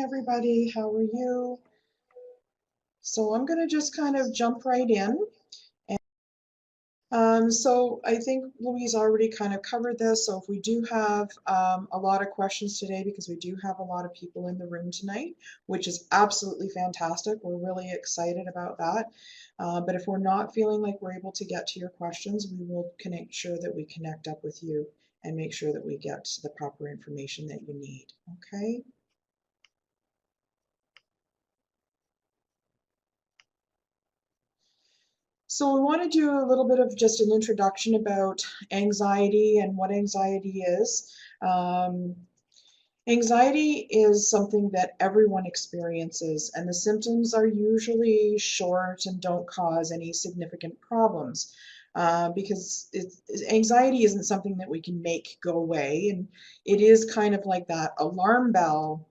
Everybody, how are you? So I'm going to just kind of jump right in. So I think Louise already kind of covered this. So if we do have a lot of questions today, because we do have a lot of people in the room tonight, which is absolutely fantastic. We're really excited about that. But if we're not feeling like we're able to get to your questions, we will make sure that we connect up with you and make sure that we get the proper information that you need. Okay? So we want to do a little bit of just an introduction about anxiety and what anxiety is. Um, Anxiety is something that everyone experiences, and the symptoms are usually short and don't cause any significant problems. Because anxiety isn't something that we can make go away, and it is kind of like that alarm bell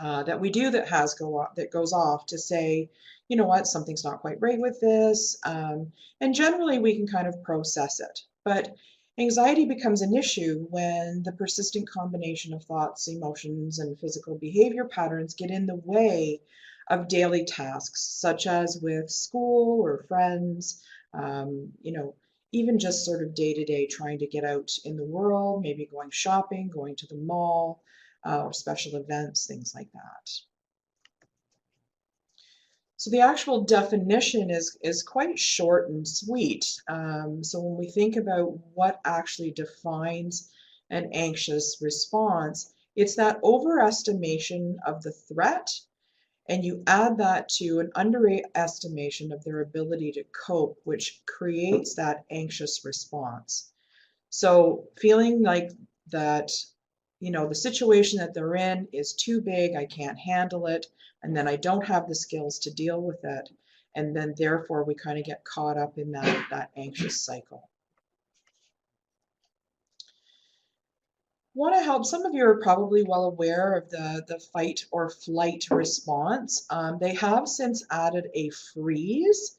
that we do that goes off to say, you know what, something's not quite right with this, and generally we can kind of process it. But anxiety becomes an issue when the persistent combination of thoughts, emotions, and physical behavior patterns get in the way of daily tasks, such as with school or friends, even just sort of day to day trying to get out in the world, maybe going shopping, going to the mall, or special events, things like that. So the actual definition is quite short and sweet. So when we think about what actually defines an anxious response, it's that overestimation of the threat, and you add that to an underestimation of their ability to cope, which creates that anxious response. So feeling like that, the situation that they're in is too big, I can't handle it, and then I don't have the skills to deal with it. And then therefore we kind of get caught up in that anxious cycle. Want to help. Some of you are probably well aware of the fight or flight response. They have since added a freeze.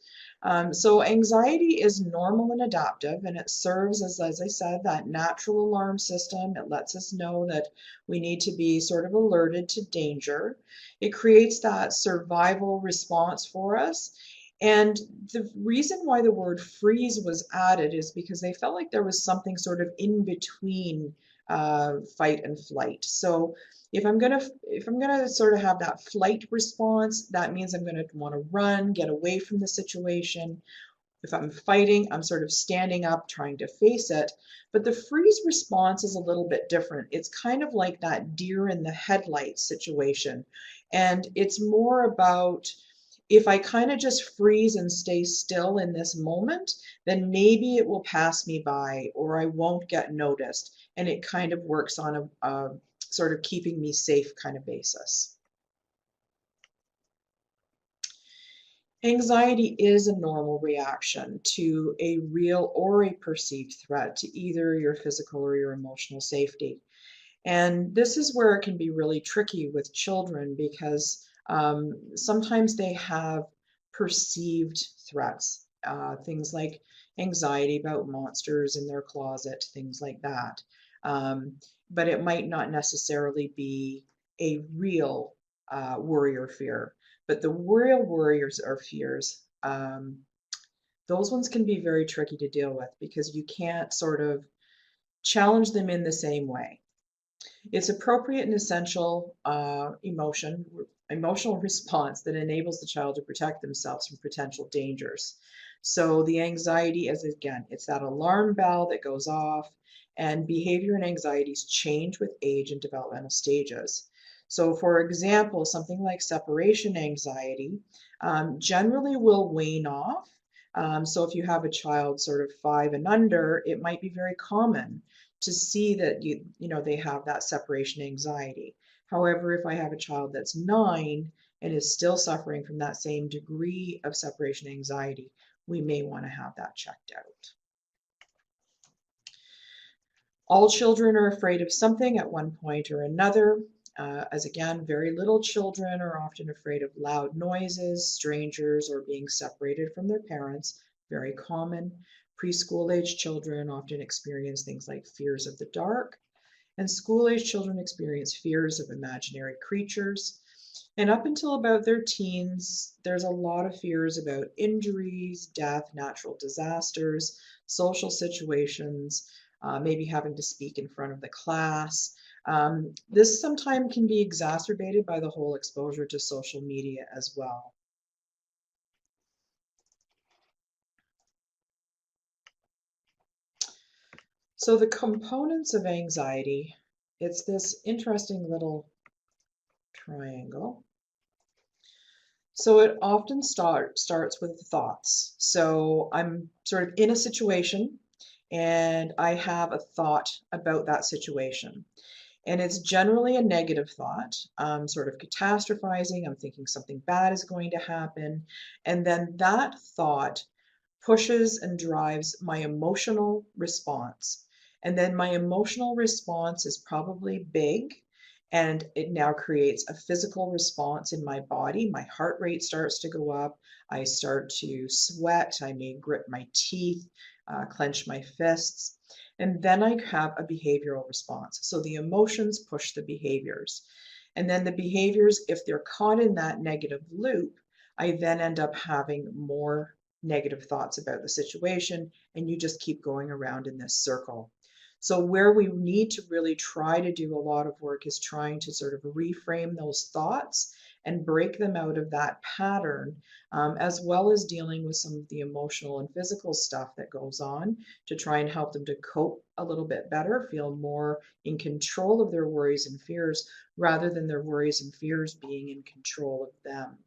So anxiety is normal and adaptive, and it serves as I said, that natural alarm system. It lets us know that we need to be sort of alerted to danger. It creates that survival response for us. And the reason why the word freeze was added is because they felt like there was something sort of in between fight and flight. So if I'm gonna sort of have that flight response, that means I'm gonna want to run, get away from the situation. If I'm fighting, I'm sort of standing up, trying to face it. But the freeze response is a little bit different. It's kind of like that deer in the headlights situation. And it's more about, if I kind of just freeze and stay still in this moment, then maybe it will pass me by or I won't get noticed. And it kind of works on a sort of keeping me safe kind of basis. Anxiety is a normal reaction to a real or a perceived threat to either your physical or your emotional safety. And this is where it can be really tricky with children because sometimes they have perceived threats, things like anxiety about monsters in their closet, things like that. Um, but it might not necessarily be a real worry or fear. But the real worries or fears, those ones can be very tricky to deal with because you can't sort of challenge them in the same way. It's appropriate and essential emotional response that enables the child to protect themselves from potential dangers. So the anxiety is, again, it's that alarm bell that goes off, and behavior and anxieties change with age and developmental stages. So for example, something like separation anxiety generally will wane off. So if you have a child sort of 5 and under, it might be very common to see that they have that separation anxiety. However, if I have a child that's 9 and is still suffering from that same degree of separation anxiety, we may want to have that checked out. All children are afraid of something at one point or another. As again, very little children are often afraid of loud noises, strangers, or being separated from their parents, very common. Preschool age children often experience things like fears of the dark. And school-age children experience fears of imaginary creatures. And up until about their teens, there's a lot of fears about injuries, death, natural disasters, social situations, maybe having to speak in front of the class. This sometimes can be exacerbated by the whole exposure to social media as well. So the components of anxiety, it's this interesting little triangle. So it often starts with thoughts. So I'm sort of in a situation and I have a thought about that situation. And it's generally a negative thought, sort of catastrophizing. I'm thinking something bad is going to happen. And then that thought pushes and drives my emotional response. And then my emotional response is probably big, and it now creates a physical response in my body. My heart rate starts to go up. I start to sweat. I may grit my teeth, clench my fists. And then I have a behavioral response. So the emotions push the behaviors. And then the behaviors, if they're caught in that negative loop, I then end up having more negative thoughts about the situation, and you just keep going around in this circle. So where we need to really try to do a lot of work is trying to sort of reframe those thoughts and break them out of that pattern, as well as dealing with some of the emotional and physical stuff that goes on to try and help them to cope a little bit better, feel more in control of their worries and fears rather than their worries and fears being in control of them.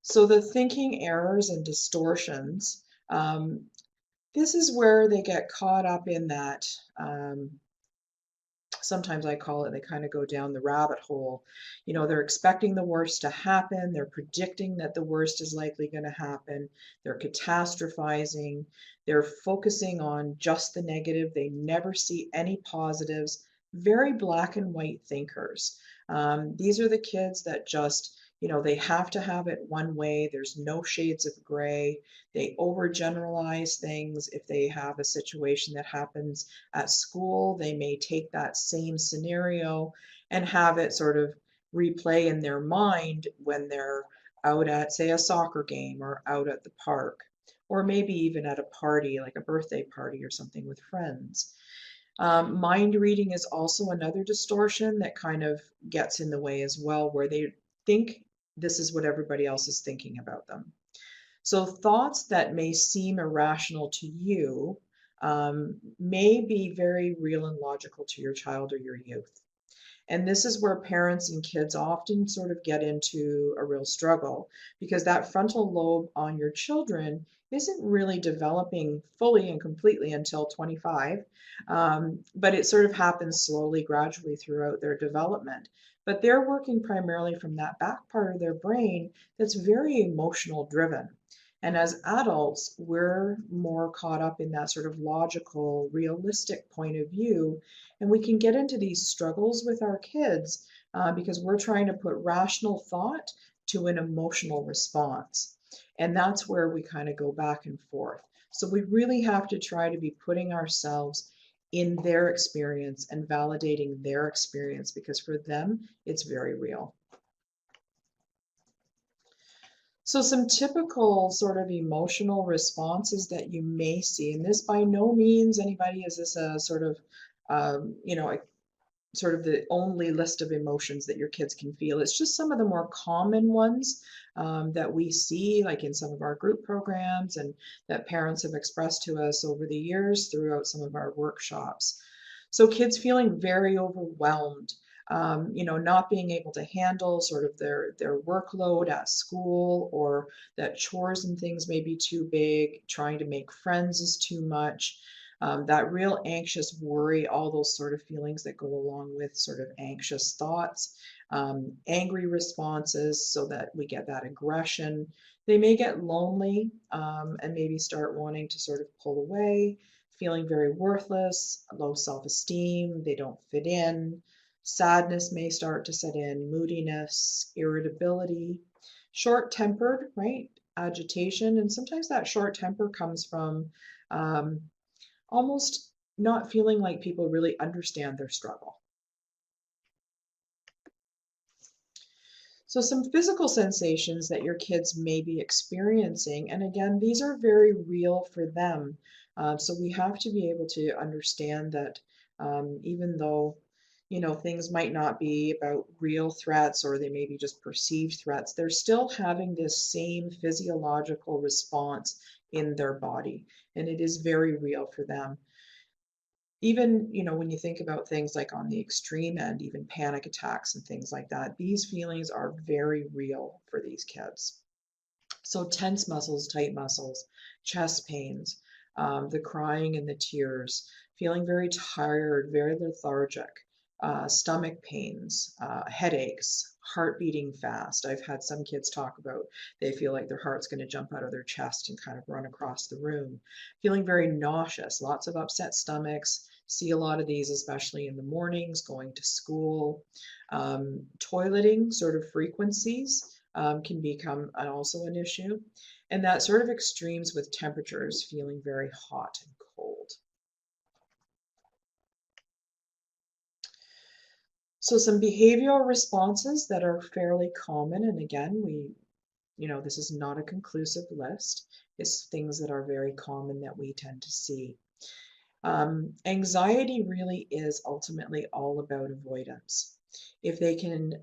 So the thinking errors and distortions, this is where they get caught up in that. Sometimes I call it, they kind of go down the rabbit hole. You know, they're expecting the worst to happen. They're predicting that the worst is likely going to happen. They're catastrophizing. They're focusing on just the negative. They never see any positives. Very black and white thinkers. These are the kids that just, you know, they have to have it one way. There's no shades of gray. They overgeneralize things. If they have a situation that happens at school, they may take that same scenario and have it sort of replay in their mind when they're out at, say, a soccer game or out at the park, or maybe even at a party, like a birthday party or something with friends. Mind reading is also another distortion that kind of gets in the way as well, where they think this is what everybody else is thinking about them. So thoughts that may seem irrational to you may be very real and logical to your child or your youth. And this is where parents and kids often sort of get into a real struggle because that frontal lobe on your children isn't really developing fully and completely until 25, but it sort of happens slowly, gradually throughout their development. But they're working primarily from that back part of their brain that's very emotional driven. And as adults, we're more caught up in that sort of logical, realistic point of view. And we can get into these struggles with our kids because we're trying to put rational thought to an emotional response. And that's where we kind of go back and forth. So we really have to try to be putting ourselves in their experience and validating their experience because for them, it's very real. So some typical sort of emotional responses that you may see, and this by no means anybody is this a sort of, you know, sort of the only list of emotions that your kids can feel. It's just some of the more common ones that we see, like in some of our group programs, and that parents have expressed to us over the years throughout some of our workshops. So kids feeling very overwhelmed, you know, not being able to handle sort of their workload at school, or that chores and things may be too big, trying to make friends is too much. That real anxious worry, all those sort of feelings that go along with sort of anxious thoughts, angry responses, so that we get that aggression. They may get lonely and maybe start wanting to sort of pull away, feeling very worthless, low self-esteem, they don't fit in. Sadness may start to set in, moodiness, irritability, short-tempered, right? agitation, and sometimes that short temper comes from um, almost not feeling like people really understand their struggle. So some physical sensations that your kids may be experiencing, and again, these are very real for them. So we have to be able to understand that even though, things might not be about real threats or they may be just perceived threats, they're still having this same physiological response in their body, and it is very real for them. Even, when you think about things like on the extreme end, even panic attacks and things like that, these feelings are very real for these kids. So tense muscles, tight muscles, chest pains, the crying and the tears, feeling very tired, very lethargic, stomach pains, headaches, heart beating fast. I've had some kids talk about they feel like their heart's going to jump out of their chest and kind of run across the room. Feeling very nauseous, lots of upset stomachs. See a lot of these, especially in the mornings, going to school. Toileting sort of frequencies can become also an issue. And that sort of extremes with temperatures, feeling very hot and cold. So some behavioral responses that are fairly common, and again, this is not a conclusive list, it's things that are very common that we tend to see. Anxiety really is ultimately all about avoidance. If they can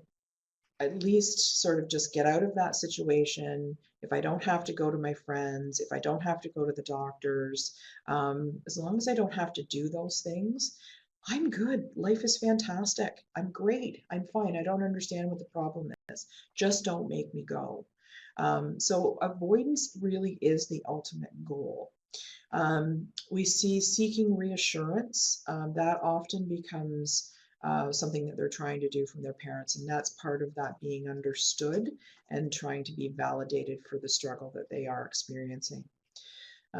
at least sort of just get out of that situation, if I don't have to go to my friends, if I don't have to go to the doctors, as long as I don't have to do those things, I'm good. Life is fantastic. I'm great. I'm fine. I don't understand what the problem is. Just don't make me go. So avoidance really is the ultimate goal. We see seeking reassurance. That often becomes something that they're trying to do from their parents, and that's part of that being understood and trying to be validated for the struggle that they are experiencing.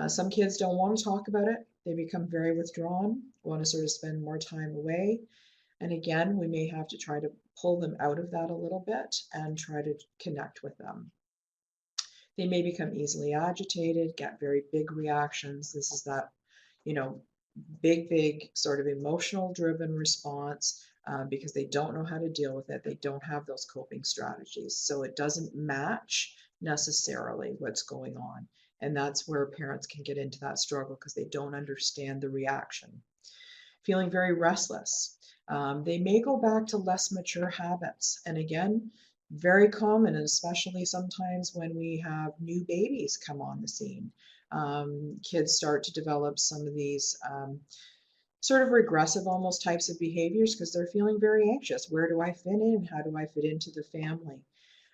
Some kids don't want to talk about it. They become very withdrawn, want to sort of spend more time away. And again, we may have to try to pull them out of that a little bit and try to connect with them. They may become easily agitated, get very big reactions. This is that, you know, big sort of emotional driven response because they don't know how to deal with it. They don't have those coping strategies. So it doesn't match necessarily what's going on. And that's where parents can get into that struggle because they don't understand the reaction. Feeling very restless. They may go back to less mature habits. And again, very common, and especially sometimes when we have new babies come on the scene. Kids start to develop some of these sort of regressive almost types of behaviors because they're feeling very anxious. Where do I fit in? How do I fit into the family?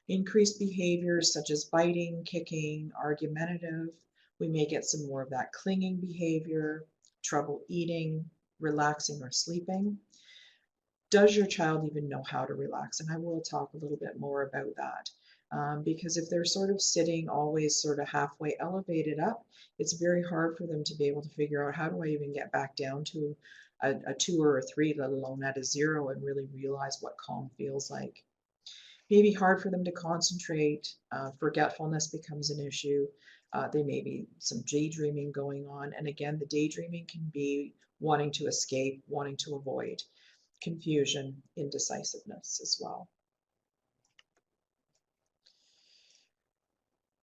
Increased behaviors such as biting, kicking, argumentative. We may get some more of that clinging behavior, trouble eating, relaxing, or sleeping. Does your child even know how to relax? And I will talk a little bit more about that. Because if they're sort of sitting always sort of halfway elevated up, it's very hard for them to be able to figure out how do I even get back down to a 2 or a 3, let alone at a 0, and really realize what calm feels like. Maybe hard for them to concentrate. Forgetfulness becomes an issue. There may be some daydreaming going on. And again, the daydreaming can be wanting to escape, wanting to avoid, confusion, indecisiveness as well.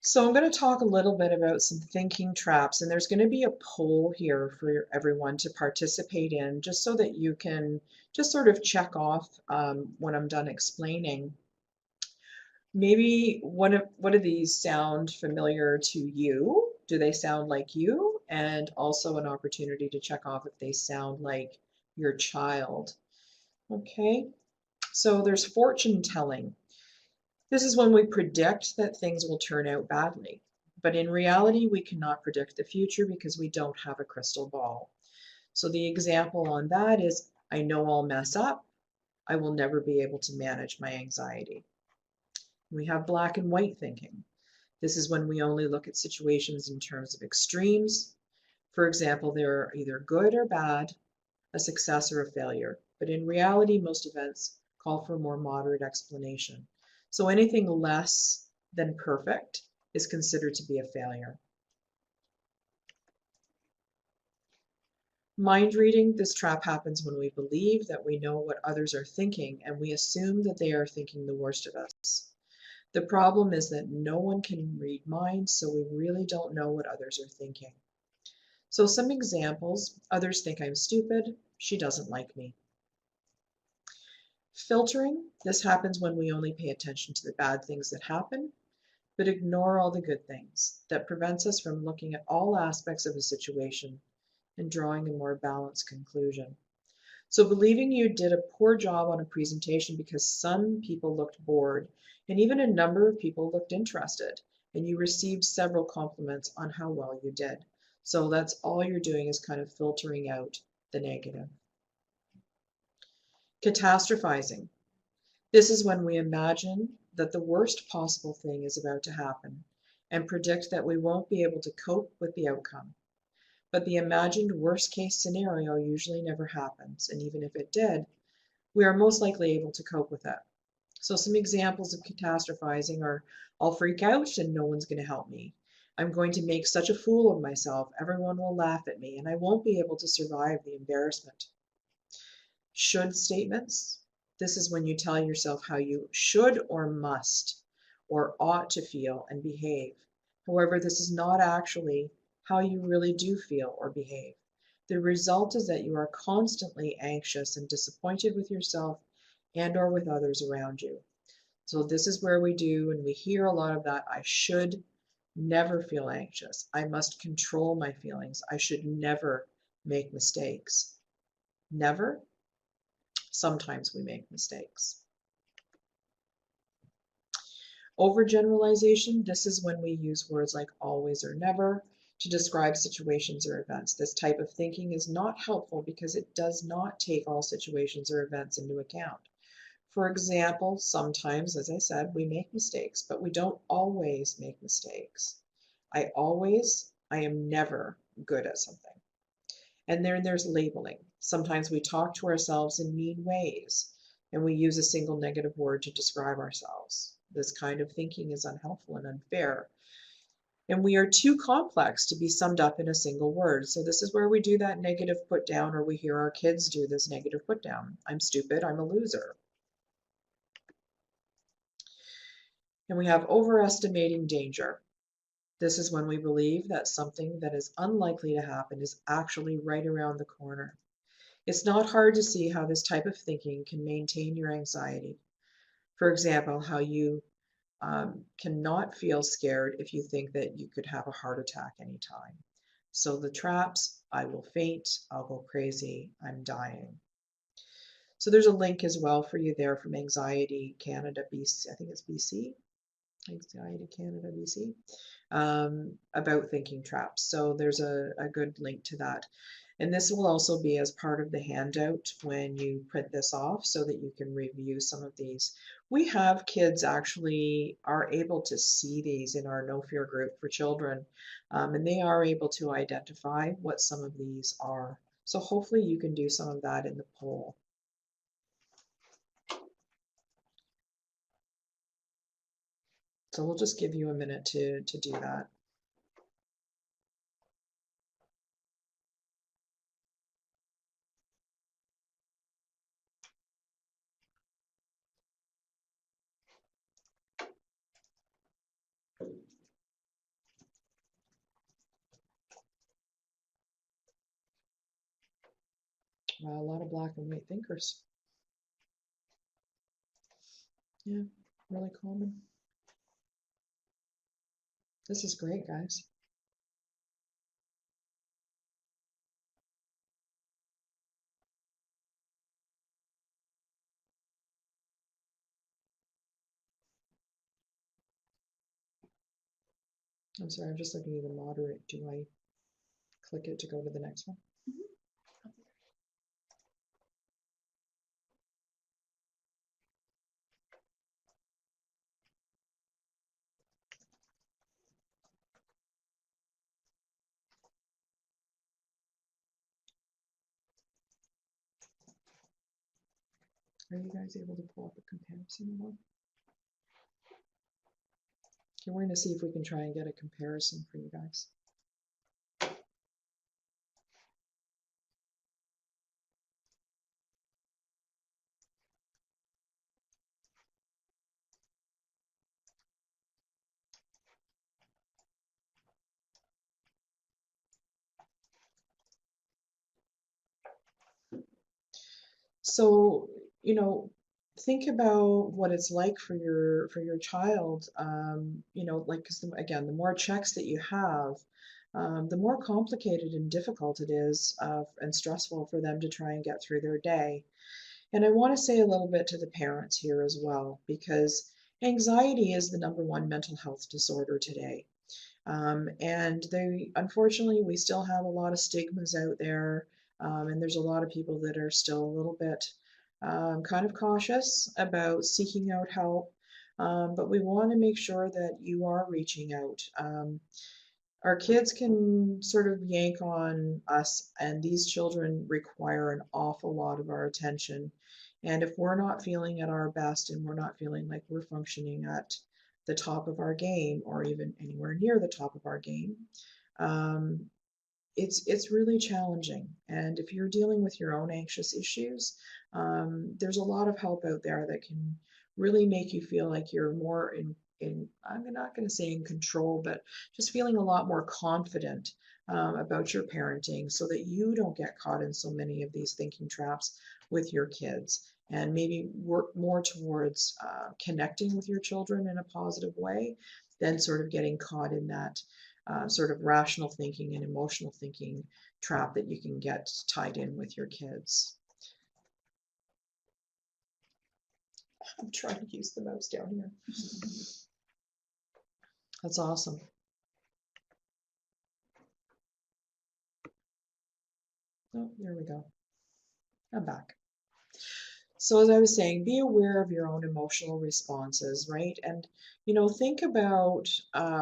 So I'm going to talk a little bit about some thinking traps, and there's going to be a poll here for everyone to participate in, just so that you can just sort of check off when I'm done explaining. Maybe what of these sound familiar to you? Do they sound like you? And also an opportunity to check off if they sound like your child. Okay, so there's fortune telling. This is when we predict that things will turn out badly. But in reality, we cannot predict the future because we don't have a crystal ball. So the example on that is, I know I'll mess up. I will never be able to manage my anxiety. We have black and white thinking. This is when we only look at situations in terms of extremes. For example, they're either good or bad, a success or a failure. But in reality, most events call for a more moderate explanation. So anything less than perfect is considered to be a failure. Mind reading, this trap happens when we believe that we know what others are thinking and we assume that they are thinking the worst of us. The problem is that no one can read minds, so we really don't know what others are thinking. So some examples: others think I'm stupid, she doesn't like me. Filtering, this happens when we only pay attention to the bad things that happen, but ignore all the good things. That prevents us from looking at all aspects of a situation and drawing a more balanced conclusion. So believing you did a poor job on a presentation because some people looked bored and even a number of people looked interested, and you received several compliments on how well you did. So that's all you're doing, is kind of filtering out the negative. Catastrophizing. This is when we imagine that the worst possible thing is about to happen and predict that we won't be able to cope with the outcome. But the imagined worst case scenario usually never happens, and even if it did, we are most likely able to cope with it. So some examples of catastrophizing are: I'll freak out and no one's going to help me. I'm going to make such a fool of myself, everyone will laugh at me, and I won't be able to survive the embarrassment. Should statements. This is when you tell yourself how you should or must or ought to feel and behave. However, this is not actually how you really do feel or behave. The result is that you are constantly anxious and disappointed with yourself and or with others around you. So this is where we do, and we hear a lot of that: I should never feel anxious. I must control my feelings. I should never make mistakes. Never. Sometimes we make mistakes. Overgeneralization, this is when we use words like always or never to describe situations or events. This type of thinking is not helpful because it does not take all situations or events into account. For example, sometimes, as I said, we make mistakes, but we don't always make mistakes. I am never good at something. And then there's labeling. Sometimes we talk to ourselves in mean ways, and we use a single negative word to describe ourselves. This kind of thinking is unhelpful and unfair. And we are too complex to be summed up in a single word. So this is where we do that negative put down, or we hear our kids do this negative put down. I'm stupid, I'm a loser. And we have overestimating danger. This is when we believe that something that is unlikely to happen is actually right around the corner. It's not hard to see how this type of thinking can maintain your anxiety. For example, how you cannot feel scared if you think that you could have a heart attack anytime. So the traps: I will faint, I'll go crazy, I'm dying. So there's a link as well for you there from Anxiety Canada, BC, I think it's BC, Anxiety Canada, BC, about thinking traps. So there's a good link to that. And this will also be as part of the handout when you print this off, so that you can review some of these. We have kids actually are able to see these in our No Fear group for children, and they are able to identify what some of these are. So hopefully you can do some of that in the poll. So we'll just give you a minute to do that. Wow, a lot of black and white thinkers. Yeah, really common. This is great, guys. I'm sorry, I'm just looking at the moderate. Do I click it to go to the next one? Are you guys able to pull up a comparison at all? Okay, we're going to see if we can try and get a comparison for you guys. So, you know, think about what it's like for your child. Like because again, the more checks that you have, the more complicated and difficult it is and stressful for them to try and get through their day. And I want to say a little bit to the parents here as well, because anxiety is the number one mental health disorder today. And unfortunately, we still have a lot of stigmas out there, and there's a lot of people that are still a little bit kind of cautious about seeking out help. But we want to make sure that you are reaching out. Our kids can sort of yank on us, and these children require an awful lot of our attention. And if we're not feeling at our best and we're not feeling like we're functioning at the top of our game or even anywhere near the top of our game, um, it's really challenging. And if you're dealing with your own anxious issues, there's a lot of help out there that can really make you feel like you're more in I'm not going to say in control, but just feeling a lot more confident about your parenting so that you don't get caught in so many of these thinking traps with your kids, and maybe work more towards connecting with your children in a positive way than sort of getting caught in that sort of rational thinking and emotional thinking trap that you can get tied in with your kids. I'm trying to use the mouse down here. That's awesome. Oh, there we go. I'm back. So as I was saying, be aware of your own emotional responses, right? And think about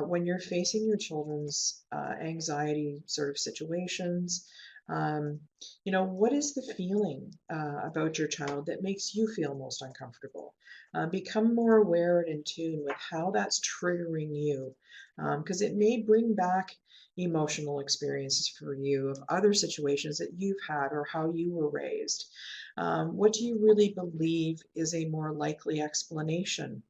when you're facing your children's anxiety sort of situations. Um, what is the feeling about your child that makes you feel most uncomfortable? Become more aware and in tune with how that's triggering you, because it may bring back emotional experiences for you of other situations that you've had or how you were raised. What do you really believe is a more likely explanation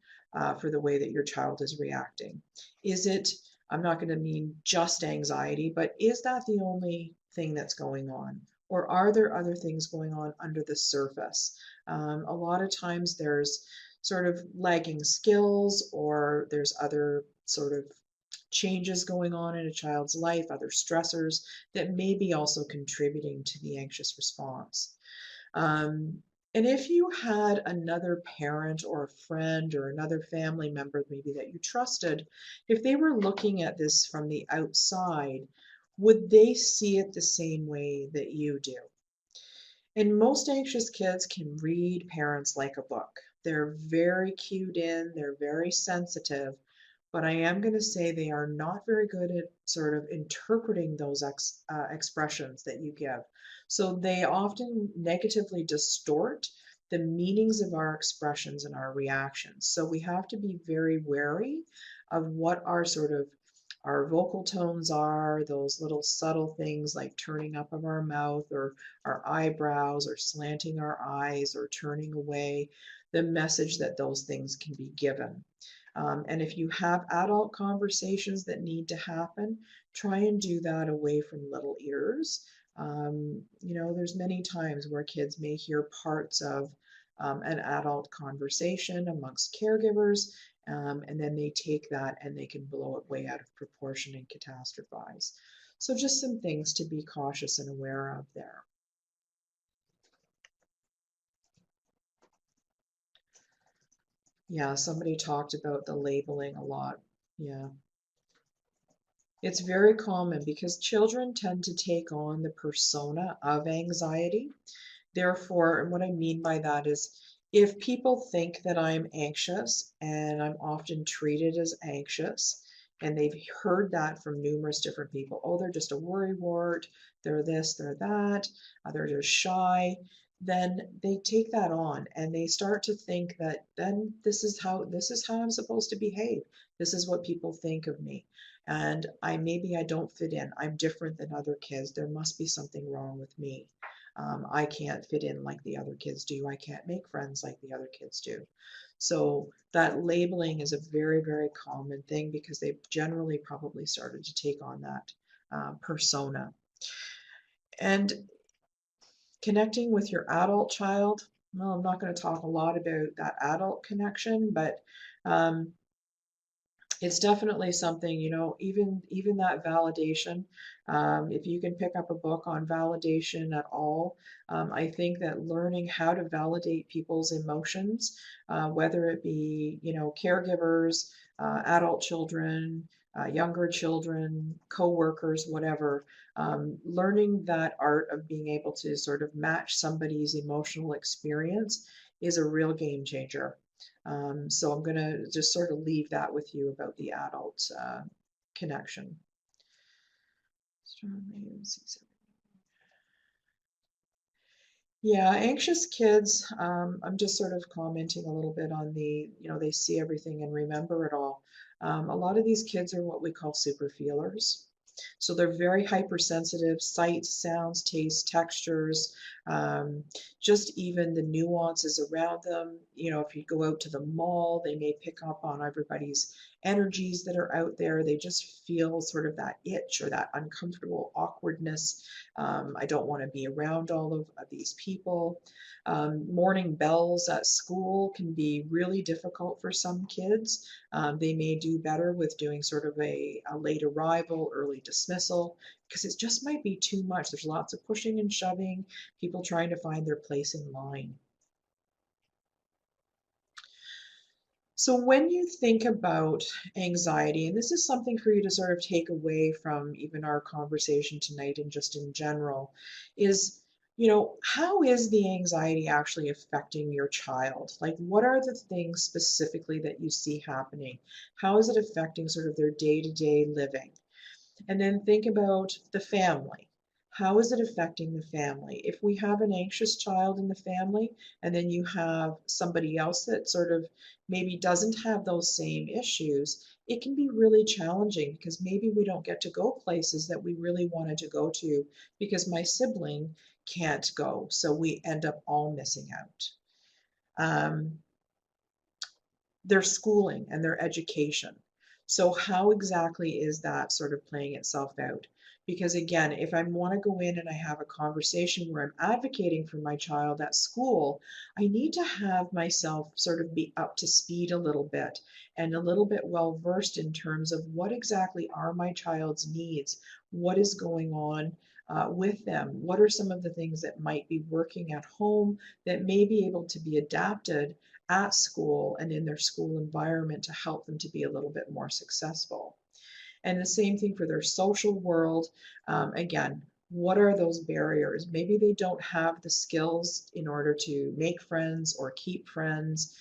for the way that your child is reacting? Is it, I'm not going to mean just anxiety, but is that the only thing that's going on? Or are there other things going on under the surface? A lot of times there's sort of lagging skills, or there's other sort of changes going on in a child's life, other stressors that may be also contributing to the anxious response. And if you had another parent or a friend or another family member, maybe that you trusted, if they were looking at this from the outside, would they see it the same way that you do? And most anxious kids can read parents like a book. They're very cued in, they're very sensitive, but I am going to say they are not very good at sort of interpreting those expressions that you give. So they often negatively distort the meanings of our expressions and our reactions. So we have to be very wary of what our sort of our vocal tones are, those little subtle things like turning up of our mouth or our eyebrows or slanting our eyes or turning away, the message that those things can be given. And if you have adult conversations that need to happen, try and do that away from little ears. There's many times where kids may hear parts of an adult conversation amongst caregivers, and then they take that and they can blow it way out of proportion and catastrophize. So just some things to be cautious and aware of there. Yeah, somebody talked about the labeling a lot. Yeah. It's very common because children tend to take on the persona of anxiety. Therefore, and what I mean by that is if people think that I'm anxious and I'm often treated as anxious, and they've heard that from numerous different people, oh, they're just a worrywart, they're this, they're that, they're just shy. then they take that on and they start to think that then this is how I'm supposed to behave. This is what people think of me. And maybe I don't fit in. I'm different than other kids. There must be something wrong with me. I can't fit in like the other kids do. I can't make friends like the other kids do. So that labeling is a very, very common thing because they generally probably started to take on that persona. And connecting with your adult child, well, I'm not going to talk a lot about that adult connection, but um, it's definitely something, even that validation. If you can pick up a book on validation at all, I think that learning how to validate people's emotions, whether it be, caregivers, adult children, younger children, co-workers, whatever, learning that art of being able to sort of match somebody's emotional experience is a real game changer. So I'm going to just sort of leave that with you about the adult connection. Yeah, anxious kids, I'm just sort of commenting a little bit on they see everything and remember it all. A lot of these kids are what we call super feelers. So they're very hypersensitive, sights, sounds, tastes, textures, um, just even the nuances around them. If you go out to the mall, they may pick up on everybody's energies that are out there. They just feel sort of that itch or that uncomfortable awkwardness. I don't want to be around all of these people. Morning bells at school can be really difficult for some kids. They may do better with doing sort of a late arrival, early dismissal, because it just might be too much. There's lots of pushing and shoving, people trying to find their place in line. So when you think about anxiety, and this is something for you to sort of take away from even our conversation tonight and just in general, is, how is the anxiety actually affecting your child? Like, what are the things specifically that you see happening? How is it affecting sort of their day-to-day living? And then think about the family. How is it affecting the family? If we have an anxious child in the family, and then you have somebody else that sort of maybe doesn't have those same issues, it can be really challenging because maybe we don't get to go places that we really wanted to go to because my sibling can't go. So we end up all missing out. Um, their schooling and their education. So how exactly is that sort of playing itself out? Because again, if I want to go in and I have a conversation where I'm advocating for my child at school, I need to have myself sort of be up to speed a little bit and a little bit well versed in terms of what exactly are my child's needs, what is going on with them, what are some of the things that might be working at home that may be able to be adapted at school and in their school environment to help them to be a little bit more successful. And the same thing for their social world. Again, what are those barriers? Maybe they don't have the skills in order to make friends or keep friends.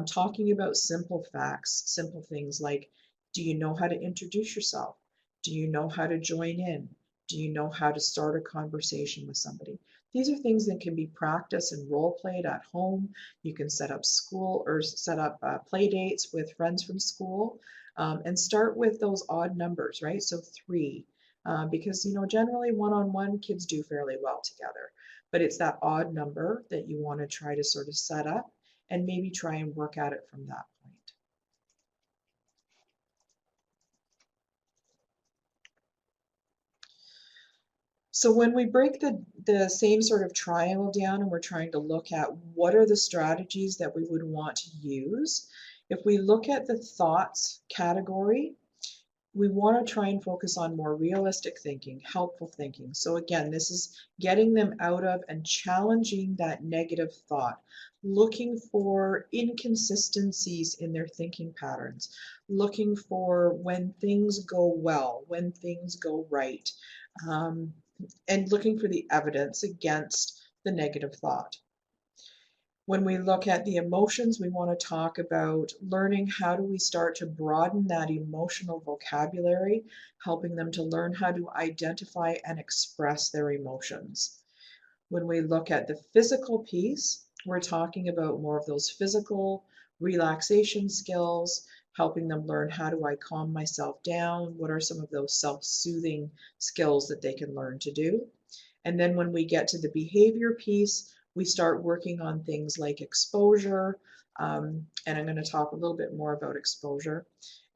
Talking about simple facts, simple things like, do you know how to introduce yourself? Do you know how to join in? Do you know how to start a conversation with somebody? These are things that can be practiced and role played at home. You can set up school or set up play dates with friends from school and start with those odd numbers, right? So 3, because generally one-on-one kids do fairly well together, but it's that odd number that you want to try to sort of set up and maybe try and work at it from that point. So when we break the same sort of triangle down and we're trying to look at what are the strategies that we would want to use, if we look at the thoughts category, we want to try and focus on more realistic thinking, helpful thinking. So again, this is getting them out of and challenging that negative thought, looking for inconsistencies in their thinking patterns, looking for when things go well, when things go right, um, and looking for the evidence against the negative thought. When we look at the emotions, we want to talk about learning how do we start to broaden that emotional vocabulary, helping them to learn how to identify and express their emotions. When we look at the physical piece, we're talking about more of those physical relaxation skills, helping them learn how do I calm myself down, what are some of those self-soothing skills that they can learn to do. And then when we get to the behavior piece, we start working on things like exposure, and I'm going to talk a little bit more about exposure.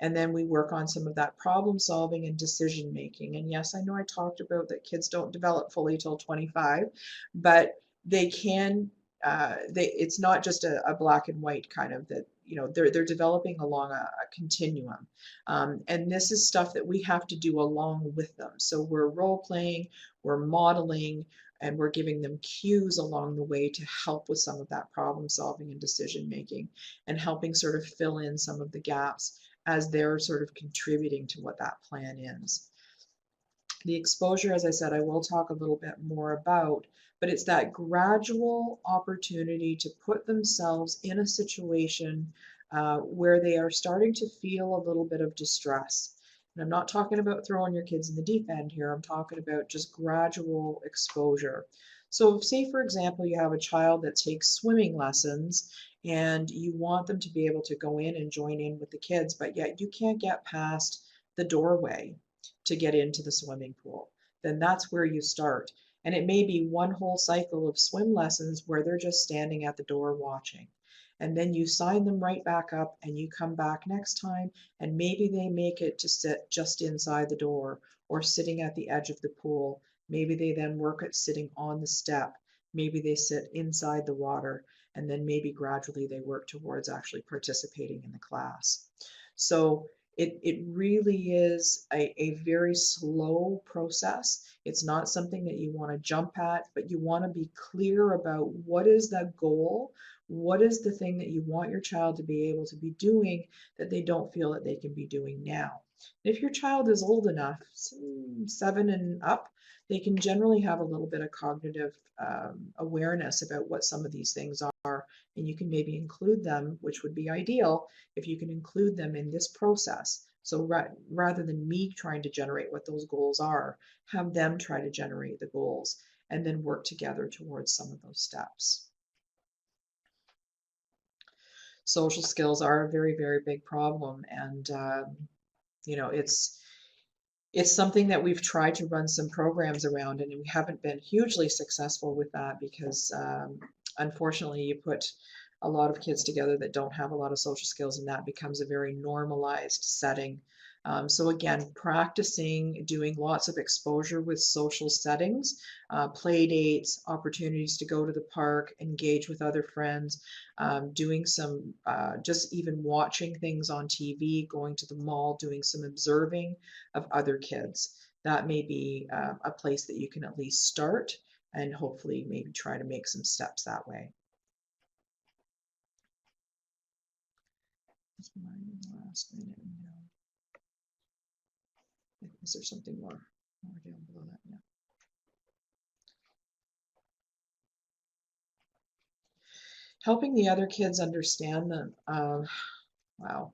And then we work on some of that problem solving and decision making. And yes, I know I talked about that kids don't develop fully till 25, but they can, it's not just a black and white kind of that, they're developing along a continuum. And this is stuff that we have to do along with them. So we're role playing, we're modeling, and we're giving them cues along the way to help with some of that problem solving and decision making, and helping sort of fill in some of the gaps as they're sort of contributing to what that plan is. The exposure, as I said, I will talk a little bit more about, but it's that gradual opportunity to put themselves in a situation where they are starting to feel a little bit of distress. And I'm not talking about throwing your kids in the deep end here. I'm talking about just gradual exposure. So say, for example, you have a child that takes swimming lessons and you want them to be able to go in and join in with the kids, but yet you can't get past the doorway to get into the swimming pool. Then that's where you start. And it may be one whole cycle of swim lessons where they're just standing at the door watching. And then you sign them right back up and you come back next time, and maybe they make it to sit just inside the door or sitting at the edge of the pool. Maybe they then work at sitting on the step. Maybe they sit inside the water, and then maybe gradually they work towards actually participating in the class. So it really is a very slow process. It's not something that you want to jump at, but you want to be clear about what is the goal, what is the thing that you want your child to be able to be doing that they don't feel that they can be doing now. If your child is old enough, 7 and up, they can generally have a little bit of cognitive awareness about what some of these things are, and you can maybe include them, which would be ideal if you can include them in this process. So rather than me trying to generate what those goals are, have them try to generate the goals and then work together towards some of those steps. Social skills are a very, very big problem, and it's something that we've tried to run some programs around, and we haven't been hugely successful with that because unfortunately you put a lot of kids together that don't have a lot of social skills, and that becomes a very normalized setting. So again, practicing doing lots of exposure with social settings, play dates, opportunities to go to the park, engage with other friends, doing some, just even watching things on TV, going to the mall, doing some observing of other kids. That may be a place that you can at least start and hopefully maybe try to make some steps that way. Last minute. Is there something more down below that? Yeah. Helping the other kids understand them. Wow.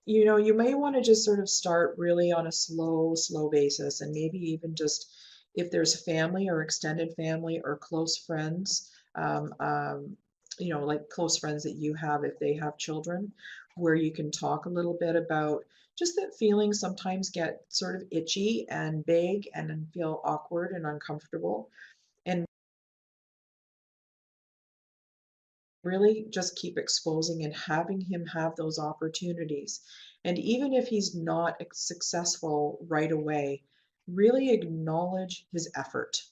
You may want to just sort of start really on a slow basis, and maybe even just if there's family or extended family or close friends, like close friends that you have if they have children, where you can talk a little bit about just that feelings sometimes get sort of itchy and vague and feel awkward and uncomfortable. And really just keep exposing and having him have those opportunities. And even if he's not successful right away, really acknowledge his effort.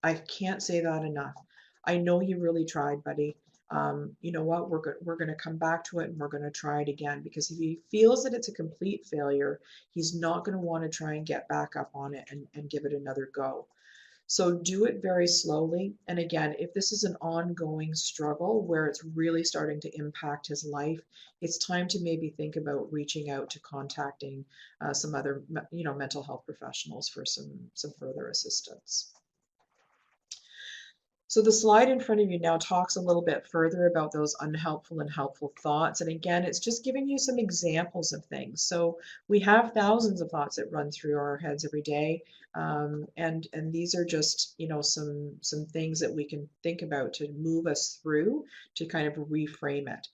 I can't say that enough. I know you really tried, buddy. You know what? We're going to come back to it and we're going to try it again, because if he feels that it's a complete failure, he's not going to want to try and get back up on it and give it another go. So do it very slowly. And again, if this is an ongoing struggle where it's really starting to impact his life, it's time to maybe think about reaching out to contacting some other, mental health professionals for some further assistance. So the slide in front of you now talks a little bit further about those unhelpful and helpful thoughts. And again, it's just giving you some examples of things. So we have thousands of thoughts that run through our heads every day. And these are just, some things that we can think about to move us through to kind of reframe it.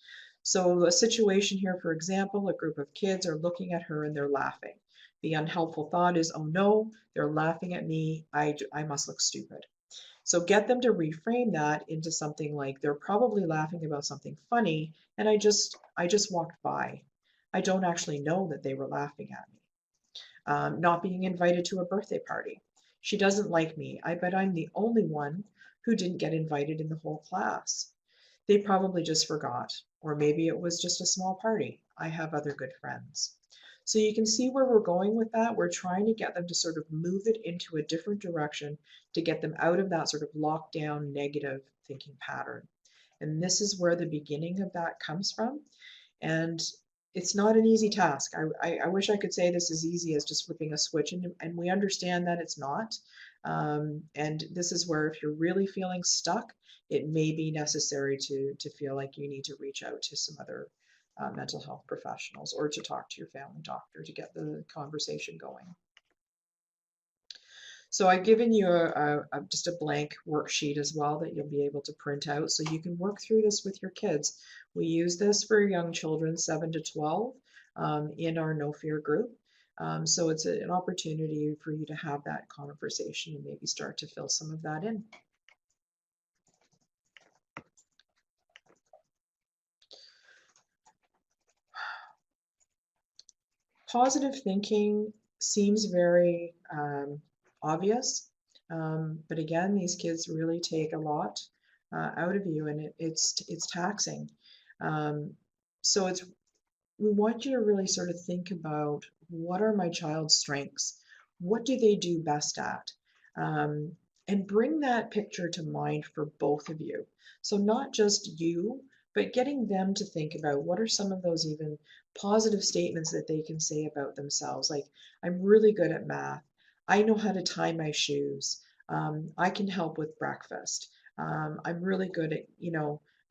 So a situation here, for example, a group of kids are looking at her and they're laughing. The unhelpful thought is, oh no, they're laughing at me. I must look stupid. So get them to reframe that into something like they're probably laughing about something funny and I just walked by. I don't actually know that they were laughing at me. Not being invited to a birthday party. She doesn't like me. I bet I'm the only one who didn't get invited in the whole class. They probably just forgot, or maybe it was just a small party. I have other good friends. So you can see where we're going with that. We're trying to get them to sort of move it into a different direction to get them out of that sort of lockdown negative thinking pattern. And this is where the beginning of that comes from. And it's not an easy task. I wish I could say this is easy as just flipping a switch, and we understand that it's not. And this is where if you're really feeling stuck, it may be necessary to feel like you need to reach out to some other mental health professionals or to talk to your family doctor to get the conversation going. So I've given you just a blank worksheet as well that you'll be able to print out so you can work through this with your kids. We use this for young children 7 to 12 in our No Fear group. So it's an opportunity for you to have that conversation and maybe start to fill some of that in. Positive thinking seems very obvious, but again, these kids really take a lot out of you, and it's taxing. So we want you to really sort of think about what are my child's strengths? What do they do best at? Um, and bring that picture to mind for both of you. So not just you, but getting them to think about what are some of those even positive statements that they can say about themselves. Like, I'm really good at math. I know how to tie my shoes. I can help with breakfast. I'm really good at,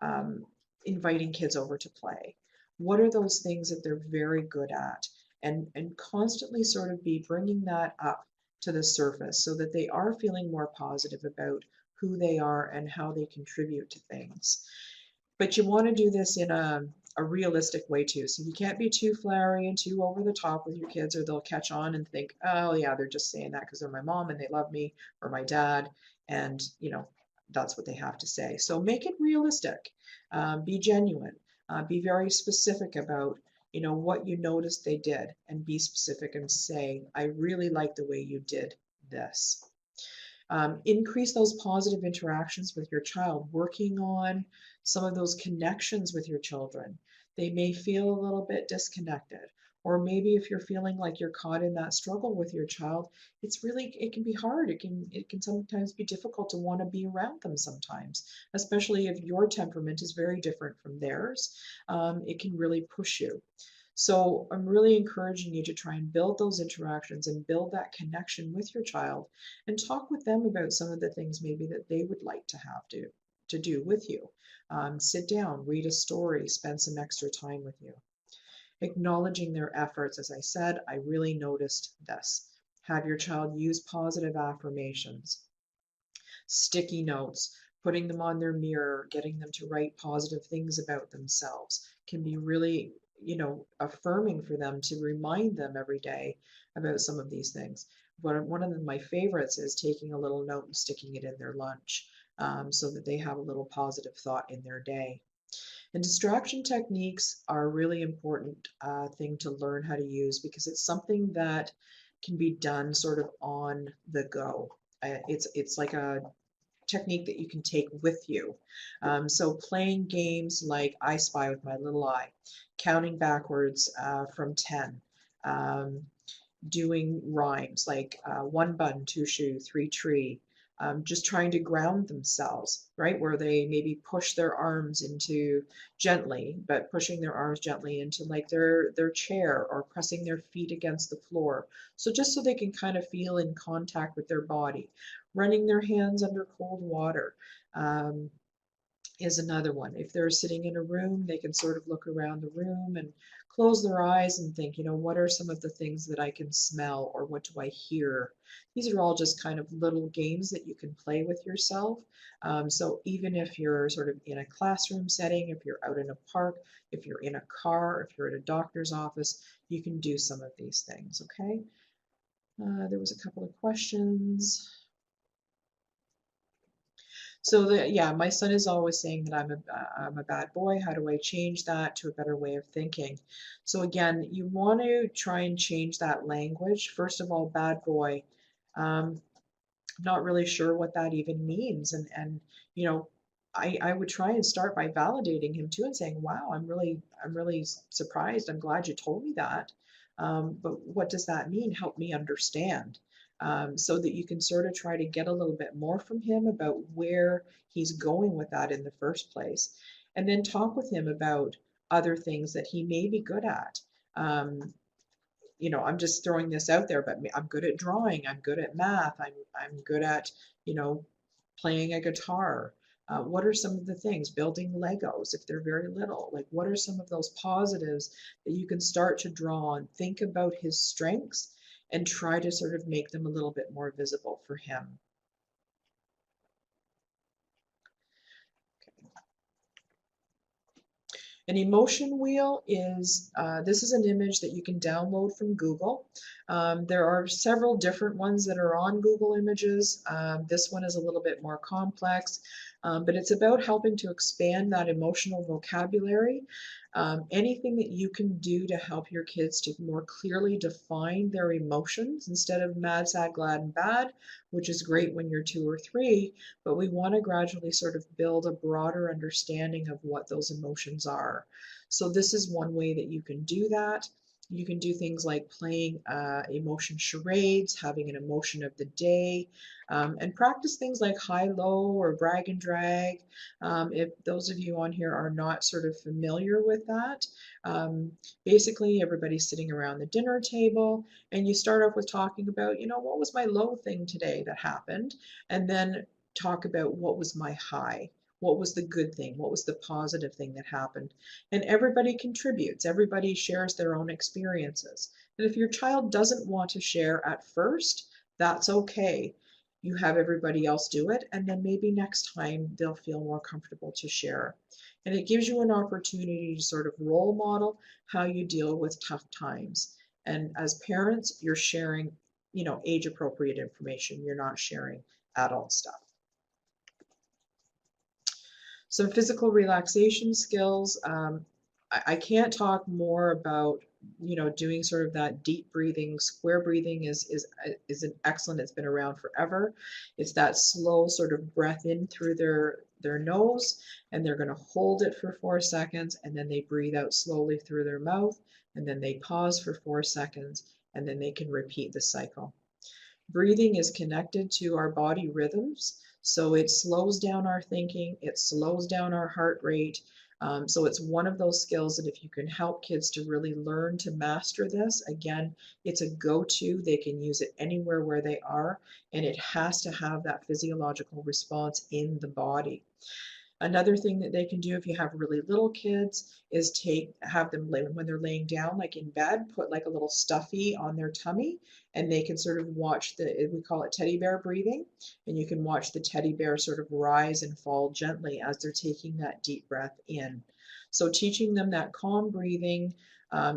um, inviting kids over to play. What are those things that they're very good at? And constantly sort of be bringing that up to the surface so that they are feeling more positive about who they are and how they contribute to things. But you want to do this in a realistic way too. So you can't be too flowery and too over the top with your kids, or they'll catch on and think, oh yeah, they're just saying that because they're my mom and they love me, or my dad, and that's what they have to say. So make it realistic. Be genuine. Be very specific about what you noticed they did, and be specific and say, I really like the way you did this. Increase those positive interactions with your child, working on some of those connections with your children. They may feel a little bit disconnected, or maybe if you're feeling like you're caught in that struggle with your child, it can be hard. It can sometimes be difficult to want to be around them sometimes, especially if your temperament is very different from theirs. It can really push you. So I'm really encouraging you to try and build those interactions and build that connection with your child, and talk with them about some of the things maybe that they would like to have to do with you. Sit down, read a story, spend some extra time with you. Acknowledging their efforts, as I said, I really noticed this. Have your child use positive affirmations, sticky notes, putting them on their mirror, getting them to write positive things about themselves can be really, affirming for them to remind them every day about some of these things. One of my favorites is taking a little note and sticking it in their lunch, so that they have a little positive thought in their day. And distraction techniques are a really important thing to learn how to use, because it's something that can be done sort of on the go. It's like a technique that you can take with you. So playing games like I Spy with my little eye, counting backwards from 10, um, doing rhymes like one bun, two shoe, three tree, just trying to ground themselves, right? Where they maybe push their arms into gently, but pushing their arms gently into like their chair, or pressing their feet against the floor. So just so they can kind of feel in contact with their body. Running their hands under cold water is another one. If they're sitting in a room, they can sort of look around the room and close their eyes and think, what are some of the things that I can smell, or what do I hear? These are all just kind of little games that you can play with yourself. So even if you're sort of in a classroom setting, if you're out in a park, if you're in a car, if you're at a doctor's office, you can do some of these things, okay? There was a couple of questions. So yeah, my son is always saying that I'm a bad boy. How do I change that to a better way of thinking? So again, you want to try and change that language. First of all, bad boy. Um, not really sure what that even means. And I would try and start by validating him too and saying, wow, I'm really surprised. I'm glad you told me that. But what does that mean? Help me understand. So that you can sort of try to get a little bit more from him about where he's going with that in the first place. And then talk with him about other things that he may be good at. I'm just throwing this out there, but I'm good at drawing, I'm good at math, I'm good at, playing a guitar. What are some of the things? Building Legos if they're very little. Like, what are some of those positives that you can start to draw on? Think about his strengths and try to sort of make them a little bit more visible for him. An emotion wheel is, this is an image that you can download from Google. There are several different ones that are on Google Images. This one is a little bit more complex, but it's about helping to expand that emotional vocabulary. Anything that you can do to help your kids to more clearly define their emotions instead of mad, sad, glad, and bad, which is great when you're 2 or 3, but we want to gradually sort of build a broader understanding of what those emotions are. So this is one way that you can do that. You can do things like playing emotion charades, having an emotion of the day, and practice things like high-low or brag and drag. If those of you on here are not sort of familiar with that, basically everybody's sitting around the dinner table and you start off with talking about, what was my low thing today that happened? And then talk about what was my high. What was the good thing? What was the positive thing that happened? And everybody contributes. Everybody shares their own experiences. And if your child doesn't want to share at first, that's okay. You have everybody else do it, and then maybe next time they'll feel more comfortable to share. And it gives you an opportunity to sort of role model how you deal with tough times. And as parents, you're sharing, age appropriate information. You're not sharing adult stuff. Some physical relaxation skills. I can't talk more about, doing sort of that deep breathing. Square breathing is an excellent. It's been around forever. It's that slow sort of breath in through their nose, and they're going to hold it for 4 seconds, and then they breathe out slowly through their mouth, and then they pause for 4 seconds, and then they can repeat the cycle. Breathing is connected to our body rhythms, so it slows down our thinking, it slows down our heart rate. So it's one of those skills that if you can help kids to really learn to master this, again, it's a go-to. They can use it anywhere where they are, and it has to have that physiological response in the body. Another thing that they can do if you have really little kids is have them lay, when they're laying down, like in bed, put like a little stuffy on their tummy, and they can sort of watch we call it teddy bear breathing, and you can watch the teddy bear sort of rise and fall gently as they're taking that deep breath in. So teaching them that calm breathing,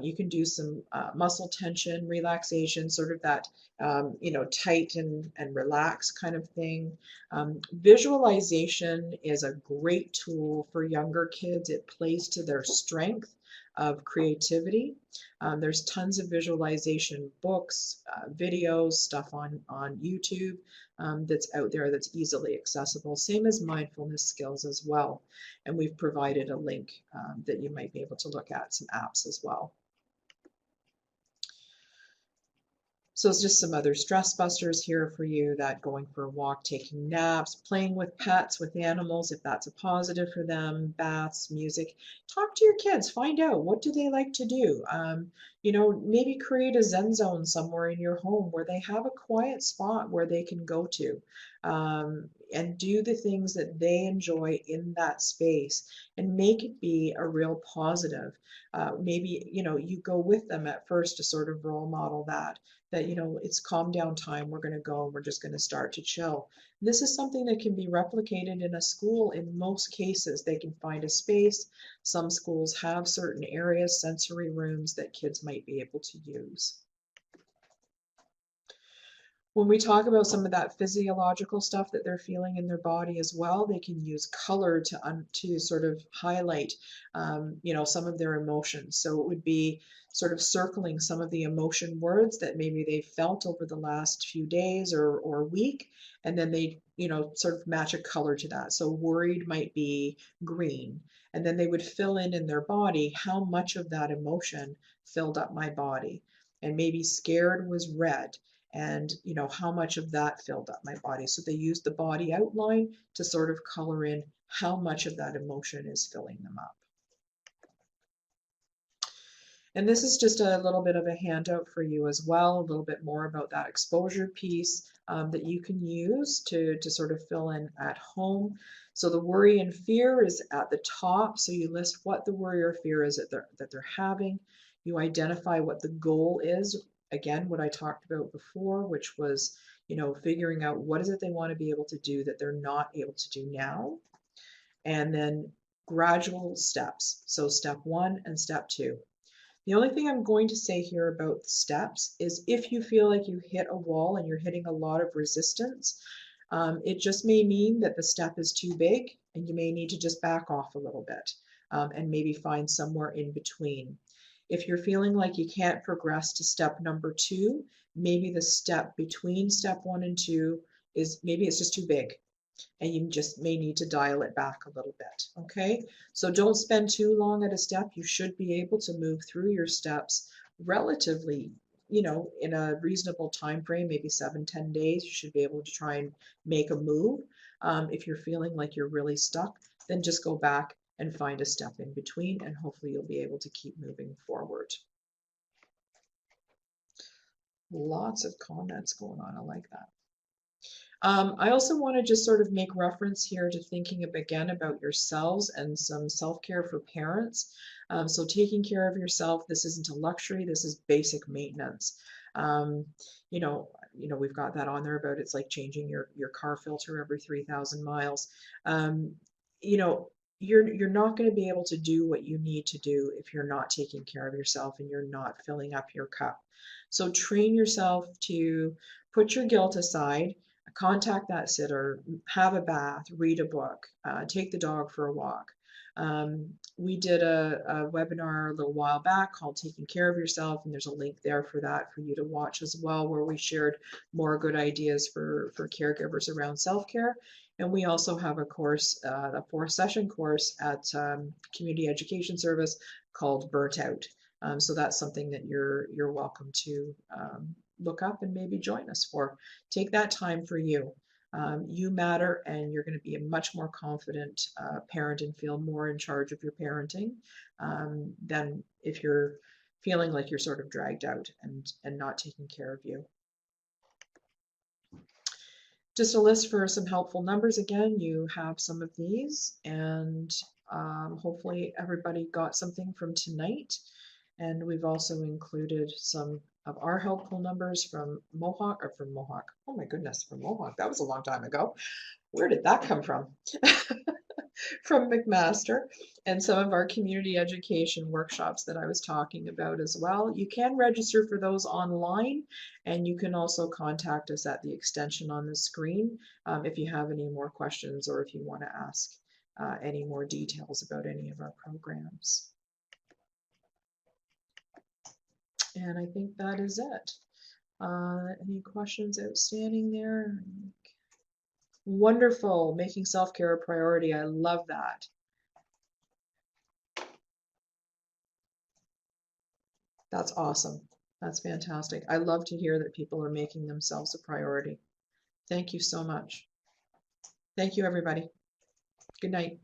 you can do some muscle tension, relaxation, sort of that, tight and relax kind of thing. Visualization is a great tool for younger kids. It plays to their strength of creativity. There's tons of visualization books, videos, stuff on YouTube that's out there that's easily accessible, same as mindfulness skills as well. And we've provided a link that you might be able to look at, some apps as well. So it's just some other stress busters here for you, that going for a walk, taking naps, playing with pets, with animals, if that's a positive for them, baths, music. Talk to your kids, find out what do they like to do. Maybe create a Zen zone somewhere in your home where they have a quiet spot where they can go to, and do the things that they enjoy in that space, and make it be a real positive. Maybe, you go with them at first to sort of role model that it's calm down time, we're going to go and we're just going to start to chill. This is something that can be replicated in a school. In most cases they can find a space. Some schools have certain areas, sensory rooms, that kids might be able to use. When we talk about some of that physiological stuff that they're feeling in their body as well, they can use color to sort of highlight, some of their emotions. So it would be sort of circling some of the emotion words that maybe they felt over the last few days or week, and then they, sort of match a color to that. So worried might be green, and then they would fill in their body how much of that emotion filled up my body. And maybe scared was red, and how much of that filled up my body. So they use the body outline to sort of color in how much of that emotion is filling them up. And this is just a little bit of a handout for you as well, a little bit more about that exposure piece, that you can use to sort of fill in at home. So the worry and fear is at the top. So you list what the worry or fear is that they're having. You identify what the goal is. Again, what I talked about before, which was, figuring out what is it they want to be able to do that they're not able to do now. And then gradual steps. So step 1 and step 2. The only thing I'm going to say here about the steps is if you feel like you hit a wall and you're hitting a lot of resistance, it just may mean that the step is too big and you may need to just back off a little bit, and maybe find somewhere in between. If you're feeling like you can't progress to step number 2, maybe the step between step 1 and 2 is maybe it's just too big, and you just may need to dial it back a little bit. Okay, so don't spend too long at a step. You should be able to move through your steps relatively, in a reasonable time frame, maybe 7-10 days. You should be able to try and make a move. If you're feeling like you're really stuck, then just go back and find a step in between, and hopefully you'll be able to keep moving forward. Lots of comments going on. I like that. I also want to just sort of make reference here to thinking again about yourselves and some self-care for parents. So taking care of yourself, this isn't a luxury, this is basic maintenance. You know, we've got that on there about it's like changing your car filter every 3,000 miles. Um, you know, you're not going to be able to do what you need to do if you're not taking care of yourself and you're not filling up your cup. So train yourself to put your guilt aside, contact that sitter, have a bath, read a book, take the dog for a walk. We did a webinar a little while back called Taking Care of Yourself, and there's a link there for that for you to watch as well, where we shared more good ideas for caregivers around self-care. And we also have a course, a 4-session course at Community Education Service called Burnt Out. So that's something that you're welcome to look up and maybe join us for. Take that time for you. You matter, and you're going to be a much more confident parent and feel more in charge of your parenting than if you're feeling like you're sort of dragged out and not taking care of you. Just a list for some helpful numbers. Again, you have some of these, and hopefully everybody got something from tonight. And we've also included some of our helpful numbers from Mohawk. Oh my goodness, from Mohawk. That was a long time ago. Where did that come from? From McMaster, and some of our community education workshops that I was talking about as well. You can register for those online, and you can also contact us at the extension on the screen if you have any more questions or if you want to ask any more details about any of our programs. And I think that is it. Any questions outstanding there? Wonderful, making self-care a priority. I love that. That's awesome. That's fantastic. I love to hear that people are making themselves a priority. Thank you so much. Thank you, everybody. Good night.